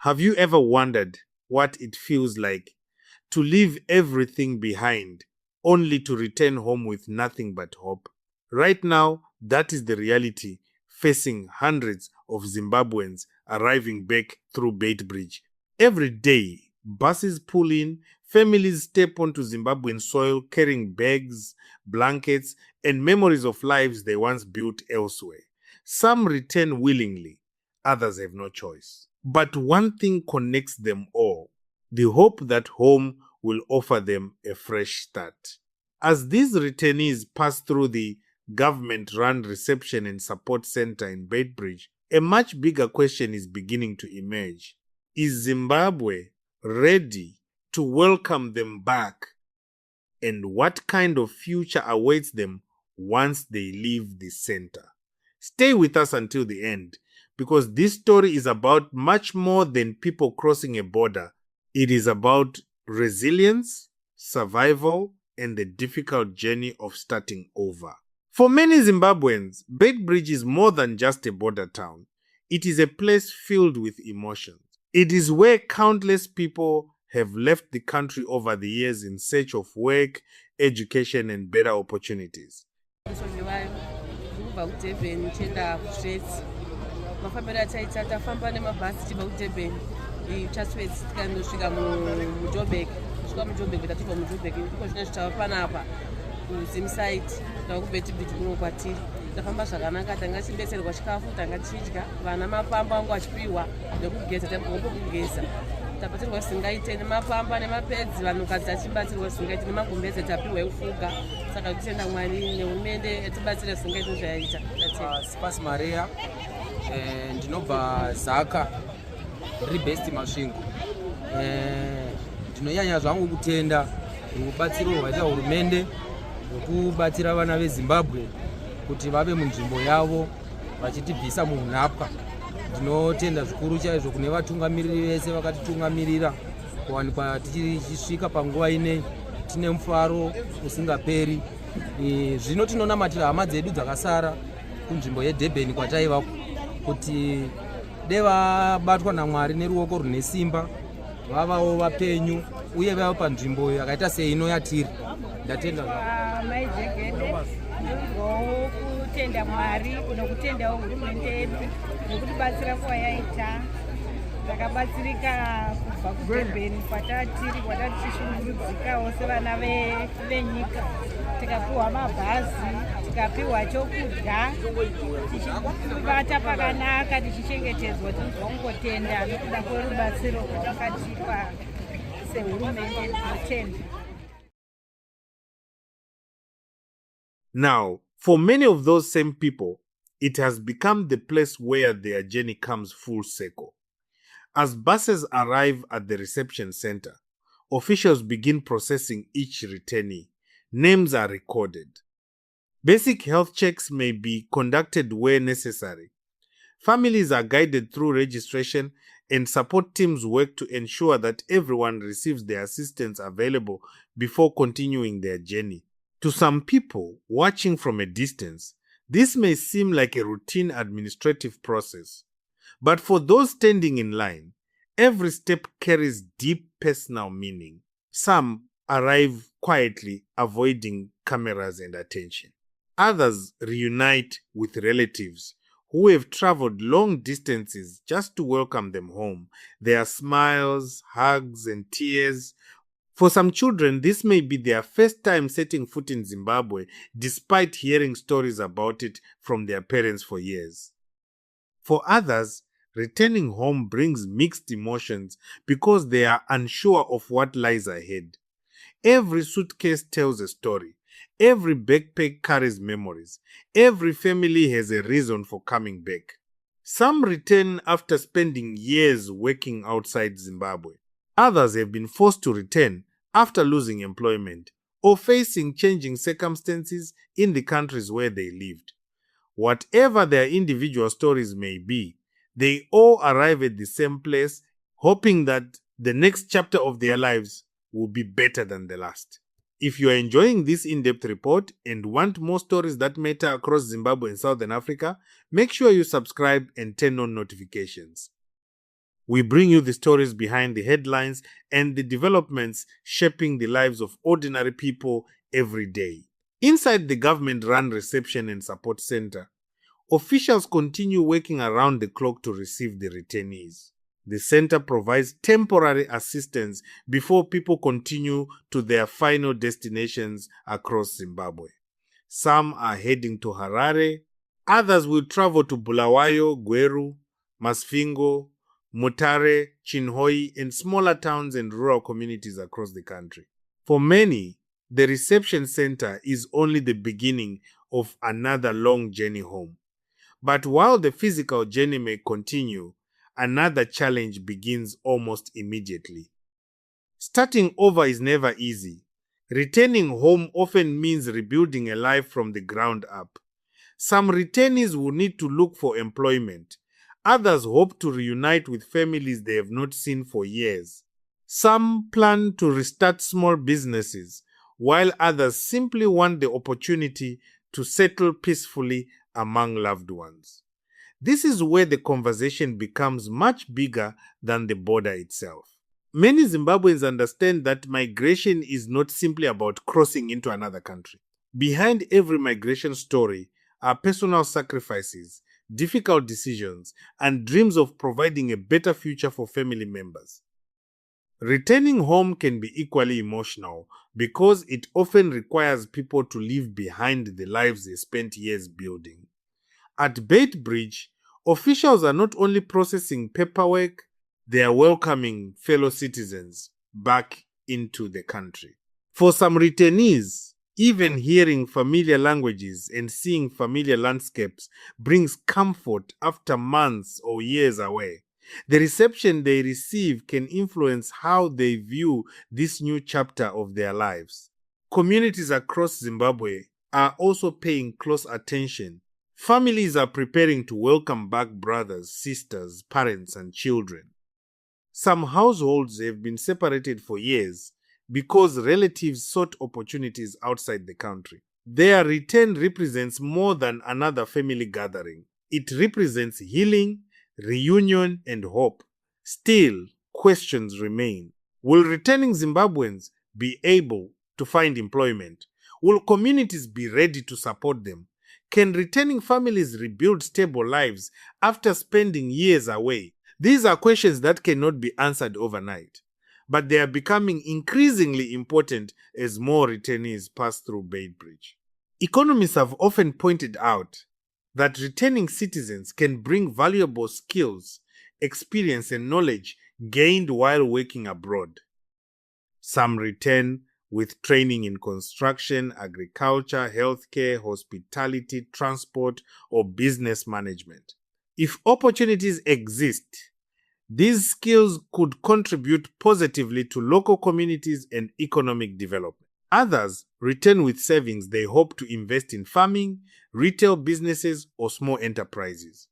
Have you ever wondered what it feels like to leave everything behind only to return home with nothing but hope? Right now, that is the reality facing hundreds of Zimbabweans arriving back through Bait Bridge. Every day, buses pull in, families step onto Zimbabwean soil carrying bags, blankets, and memories of lives they once built elsewhere. Some return willingly, others have no choice. But one thing connects them all: the hope that home will offer them a fresh start. As these returnees pass through the government-run reception and support center in Beitbridge, a much bigger question is beginning to emerge. Is Zimbabwe ready to welcome them back? And what kind of future awaits them once they leave the center? Stay with us until the end, because this story is about much more than people crossing a border. It is about resilience, survival, and the difficult journey of starting over. For many Zimbabweans, Beitbridge is more than just a border town. It is a place filled with emotions. It is where countless people have left the country over the years in search of work, education, and better opportunities. Mafambiro ataita tafamba nemabhasi tibva kuDurban chatswedzi tikandosvika muJoburg kusvika muJoburg tatibva muJoburg ndiko zvine zvitava panapa kuZimside tava kuBeitbridge kuno kwatiri tafamba zvakanaka tanga tichibetserwa chikafu tanga tichidya vana mapamba angu achipiwa nekugeza tambopo kugeza tabatsirwa zvisingaite nemapamba nemapedzi vanhukadzi achibatsirwa zvisingaite nemagumbeze tapiwa ekufuga saka kutenda Mwari nehurumende yatibatsira zvisingaite zvayaita Spas Maria ndinobva Zaka riri best masvingo ndinonyanya zvangu kutenda rubatsiro rwaita hurumende rwekubatsira vana veZimbabwe kuti vave munzvimbo yavo vachitibvisa muunhapwa. Ndinotenda zvikuru chaizvo kune vatungamiriri vese vakatitungamirira kuwanikwa tichisvika panguva ine tine mufaro usingaperi. Zvino tinonamatira hama dzedu dzakasara kunzvimbo yeDurban kwataivako kuti devabatwa naMwari neruoko rune simba vavawo vapenyu uye vava panzvimbo yakaita seino yatiri. Ndatenda maizegede kutenda Mwari nokutenda hurumende yedu nokutibatsira kwayaita. Takabatsirika kubva kuDurban kwatatiri kwatatichishungurudzikawo sevana venyika tikapiwa mabhazi tikapiwa chokudya tichivata pakanaka tichichengetedzwa. Tinozongotenda nokuda kwerubatsiro rwatakatipa sehurumende. Tinotenda. Now, for many of those same people, it has become the place where their journey comes full circle. As buses arrive at the reception center, officials begin processing each returnee. Names are recorded. Basic health checks may be conducted where necessary. Families are guided through registration, and support teams work to ensure that everyone receives the assistance available before continuing their journey. To some people watching from a distance, this may seem like a routine administrative process. But for those standing in line, every step carries deep personal meaning. Some arrive quietly, avoiding cameras and attention. Others reunite with relatives who have traveled long distances just to welcome them home. Their smiles, hugs, and tears. For some children, this may be their first time setting foot in Zimbabwe, despite hearing stories about it from their parents for years. For others, returning home brings mixed emotions because they are unsure of what lies ahead. Every suitcase tells a story. Every backpack carries memories. Every family has a reason for coming back. Some return after spending years working outside Zimbabwe. Others have been forced to return after losing employment or facing changing circumstances in the countries where they lived. Whatever their individual stories may be, they all arrive at the same place, hoping that the next chapter of their lives will be better than the last. If you are enjoying this in-depth report and want more stories that matter across Zimbabwe and Southern Africa, make sure you subscribe and turn on notifications. We bring you the stories behind the headlines and the developments shaping the lives of ordinary people every day. Inside the government-run reception and support center, officials continue working around the clock to receive the returnees. The center provides temporary assistance before people continue to their final destinations across Zimbabwe. Some are heading to Harare, others will travel to Bulawayo, Gweru, Masvingo, Mutare, Chinhoyi, and smaller towns and rural communities across the country. For many, the reception center is only the beginning of another long journey home. But while the physical journey may continue, another challenge begins almost immediately. Starting over is never easy. Returning home often means rebuilding a life from the ground up. Some returnees will need to look for employment. Others hope to reunite with families they have not seen for years. Some plan to restart small businesses, while others simply want the opportunity to settle peacefully among loved ones. This is where the conversation becomes much bigger than the border itself. Many Zimbabweans understand that migration is not simply about crossing into another country. Behind every migration story are personal sacrifices, difficult decisions, and dreams of providing a better future for family members. Returning home can be equally emotional because it often requires people to leave behind the lives they spent years building. At Bait Bridge, officials are not only processing paperwork, they are welcoming fellow citizens back into the country. For some returnees, even hearing familiar languages and seeing familiar landscapes brings comfort after months or years away. The reception they receive can influence how they view this new chapter of their lives. Communities across Zimbabwe are also paying close attention. Families are preparing to welcome back brothers, sisters, parents, and children. Some households have been separated for years because relatives sought opportunities outside the country. Their return represents more than another family gathering. It represents healing, reunion, and hope. Still, questions remain. Will returning Zimbabweans be able to find employment? Will communities be ready to support them? Can returning families rebuild stable lives after spending years away? These are questions that cannot be answered overnight, but they are becoming increasingly important as more returnees pass through Bait Bridge. Economists have often pointed out that returning citizens can bring valuable skills, experience, and knowledge gained while working abroad. Some return with training in construction, agriculture, healthcare, hospitality, transport, or business management. If opportunities exist, these skills could contribute positively to local communities and economic development. Others return with savings they hope to invest in farming, retail businesses, or small enterprises.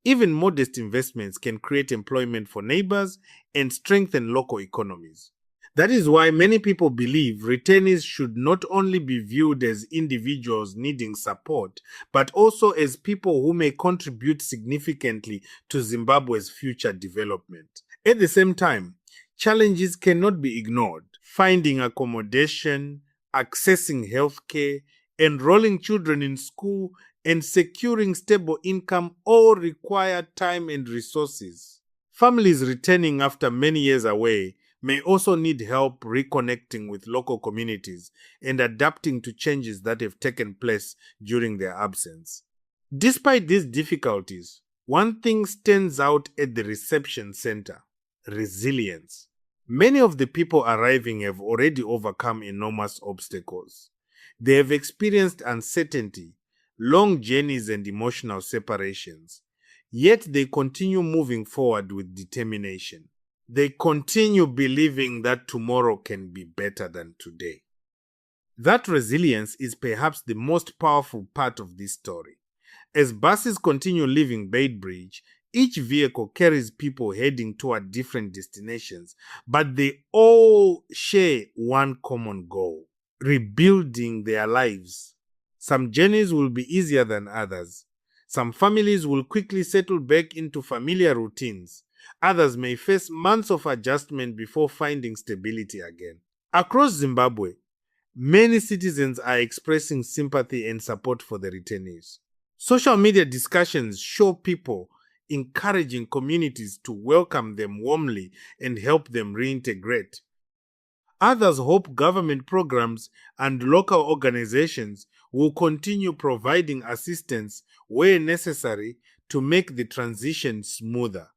Even modest investments can create employment for neighbors and strengthen local economies. That is why many people believe returnees should not only be viewed as individuals needing support, but also as people who may contribute significantly to Zimbabwe's future development. At the same time, challenges cannot be ignored. Finding accommodation, accessing healthcare, enrolling children in school, and securing stable income all require time and resources. Families returning after many years away may also need help reconnecting with local communities and adapting to changes that have taken place during their absence. Despite these difficulties, one thing stands out at the reception center: resilience. Many of the people arriving have already overcome enormous obstacles. They have experienced uncertainty, long journeys, and emotional separations. Yet they continue moving forward with determination. They continue believing that tomorrow can be better than today. That resilience is perhaps the most powerful part of this story. As buses continue leaving Bait Bridge, each vehicle carries people heading toward different destinations, but they all share one common goal: rebuilding their lives. Some journeys will be easier than others. Some families will quickly settle back into familiar routines, Others may face months of adjustment before finding stability again. Across Zimbabwe, many citizens are expressing sympathy and support for the returnees. Social media discussions show people encouraging communities to welcome them warmly and help them reintegrate. Others hope government programs and local organizations will continue providing assistance where necessary to make the transition smoother.